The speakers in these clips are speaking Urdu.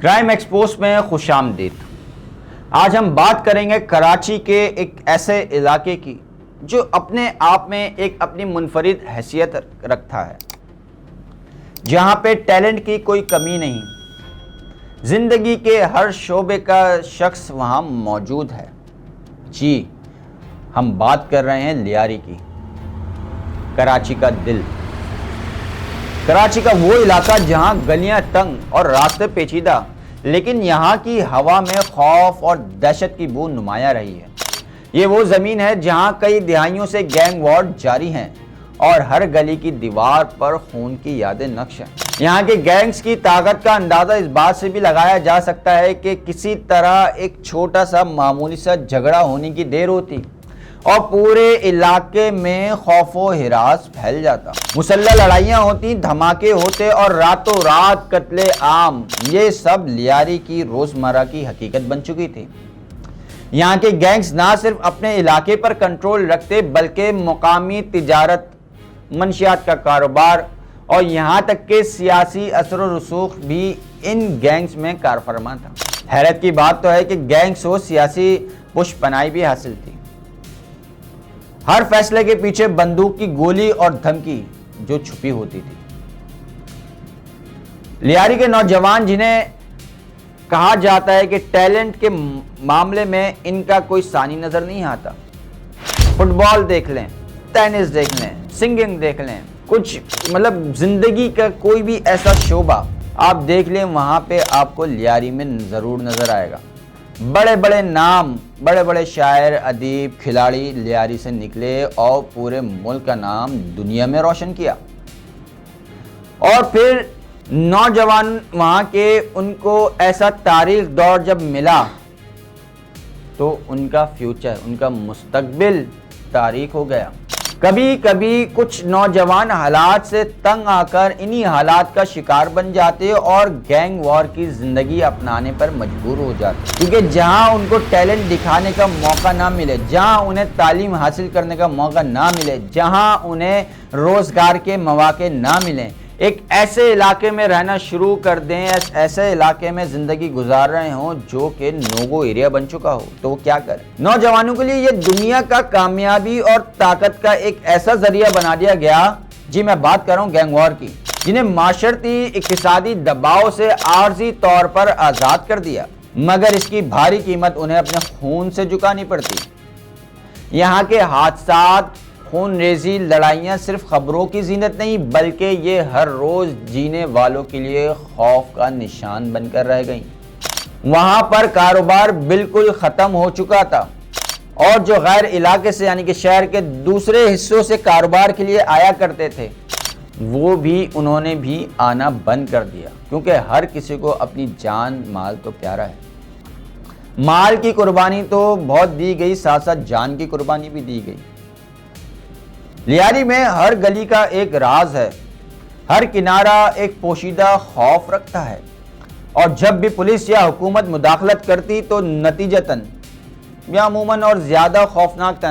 کرائم ایکسپوز میں خوش آمدید۔ آج ہم بات کریں گے کراچی کے ایک ایسے علاقے کی جو اپنے آپ میں ایک اپنی منفرد حیثیت رکھتا ہے، جہاں پہ ٹیلنٹ کی کوئی کمی نہیں، زندگی کے ہر شعبے کا شخص وہاں موجود ہے۔ جی ہم بات کر رہے ہیں لیاری کی، کراچی کا دل، کراچی کا وہ علاقہ جہاں گلیاں تنگ اور راستے پیچیدہ، لیکن یہاں کی ہوا میں خوف اور دہشت کی بو نمایاں رہی ہے۔ یہ وہ زمین ہے جہاں کئی دہائیوں سے گینگ وار جاری ہیں اور ہر گلی کی دیوار پر خون کی یادیں نقش ہیں۔ یہاں کے گینگز کی طاقت کا اندازہ اس بات سے بھی لگایا جا سکتا ہے کہ کسی طرح ایک چھوٹا سا معمولی سا جھگڑا ہونے کی دیر ہوتی اور پورے علاقے میں خوف و ہراس پھیل جاتا، مسلح لڑائیاں ہوتی، دھماکے ہوتے اور راتوں رات قتل عام۔ یہ سب لیاری کی روزمرہ کی حقیقت بن چکی تھی۔ یہاں کے گینگز نہ صرف اپنے علاقے پر کنٹرول رکھتے بلکہ مقامی تجارت، منشیات کا کاروبار اور یہاں تک کہ سیاسی اثر و رسوخ بھی ان گینگز میں کارفرما تھا۔ حیرت کی بات تو ہے کہ گینگز کو سیاسی پشت پناہی بھی حاصل تھی۔ ہر فیصلے کے پیچھے بندوق کی گولی اور دھمکی جو چھپی ہوتی تھی۔ لیاری کے نوجوان جنہیں کہا جاتا ہے کہ ٹیلنٹ کے معاملے میں ان کا کوئی ثانی نظر نہیں آتا۔ فٹ بال دیکھ لیں، ٹینس دیکھ لیں، سنگنگ دیکھ لیں، کچھ زندگی کا کوئی بھی ایسا شعبہ آپ دیکھ لیں، وہاں پہ آپ کو لیاری میں ضرور نظر آئے گا۔ بڑے بڑے نام، بڑے بڑے شاعر، ادیب، کھلاڑی لیاری سے نکلے اور پورے ملک کا نام دنیا میں روشن کیا۔ اور پھر نوجوان وہاں کے ان کو ایسا تاریخ دور جب ملا تو ان کا فیوچر، ان کا مستقبل تاریخ ہو گیا۔ کبھی کبھی کچھ نوجوان حالات سے تنگ آ کر انہی حالات کا شکار بن جاتے اور گینگ وار کی زندگی اپنانے پر مجبور ہو جاتے، کیونکہ جہاں ان کو ٹیلنٹ دکھانے کا موقع نہ ملے، جہاں انہیں تعلیم حاصل کرنے کا موقع نہ ملے، جہاں انہیں روزگار کے مواقع نہ ملیں، ایک ایسے علاقے میں رہنا شروع کر دیں، ایسے علاقے میں زندگی گزار رہے ہوں جو کہ نوگو ایریا بن چکا ہو، تو وہ کیا کریں؟ نوجوانوں کے لیے یہ دنیا کا کامیابی اور طاقت کا ایک ایسا ذریعہ بنا دیا گیا، جی میں بات کر رہا ہوں گینگ وار کی، جنہیں معاشرتی اقتصادی دباؤ سے عارضی طور پر آزاد کر دیا، مگر اس کی بھاری قیمت انہیں اپنے خون سے چکانی پڑتی۔ یہاں کے حادثات، خون ریزی، لڑائیاں صرف خبروں کی زینت نہیں بلکہ یہ ہر روز جینے والوں کے لیے خوف کا نشان بن کر رہ گئیں۔ وہاں پر کاروبار بالکل ختم ہو چکا تھا اور جو غیر علاقے سے یعنی کہ شہر کے دوسرے حصوں سے کاروبار کے لیے آیا کرتے تھے وہ بھی انہوں نے بھی آنا بند کر دیا، کیونکہ ہر کسی کو اپنی جان مال تو پیارا ہے۔ مال کی قربانی تو بہت دی گئی، ساتھ ساتھ جان کی قربانی بھی دی گئی۔ لیاری میں ہر گلی کا ایک راز ہے، ہر کنارہ ایک پوشیدہ خوف رکھتا ہے، اور جب بھی پولیس یا حکومت مداخلت کرتی تو نتیجتاً یا عموماً اور زیادہ خوفناک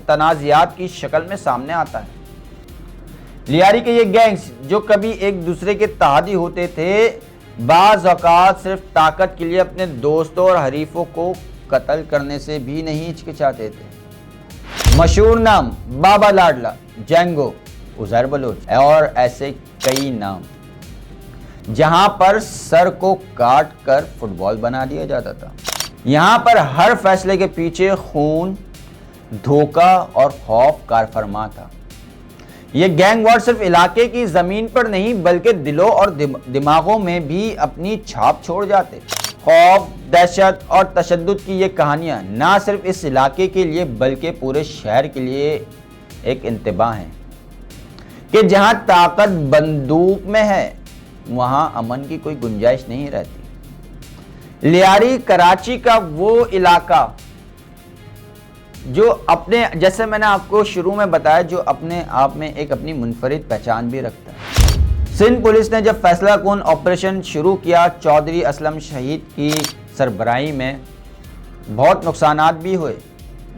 تنازعات کی شکل میں سامنے آتا ہے۔ لیاری کے یہ گینگز جو کبھی ایک دوسرے کے تحادی ہوتے تھے، بعض اوقات صرف طاقت کے لیے اپنے دوستوں اور حریفوں کو قتل کرنے سے بھی نہیں ہچکچاتے تھے۔ مشہور نام بابا لاڈلا، جینگو، عزیر بلوچ اور ایسے کئی نام، جہاں پر سر کو کاٹ کر فٹ بال بنا دیا جاتا تھا۔ یہاں پر ہر فیصلے کے پیچھے خون، دھوکہ اور خوف کارفرما تھا۔ یہ گینگ وار صرف علاقے کی زمین پر نہیں بلکہ دلوں اور دماغوں میں بھی اپنی چھاپ چھوڑ جاتے۔ خوف، دہشت اور تشدد کی یہ کہانیاں نہ صرف اس علاقے کے لیے بلکہ پورے شہر کے لیے ایک انتباہ ہیں کہ جہاں طاقت بندوق میں ہے وہاں امن کی کوئی گنجائش نہیں رہتی۔ لیاری کراچی کا وہ علاقہ جو اپنے، جیسے میں نے آپ کو شروع میں بتایا، جو اپنے آپ میں ایک اپنی منفرد پہچان بھی رکھتا ہے۔ سندھ پولیس نے جب فیصلہ کن آپریشن شروع کیا چودھری اسلم شہید کی سربراہی میں، بہت نقصانات بھی ہوئے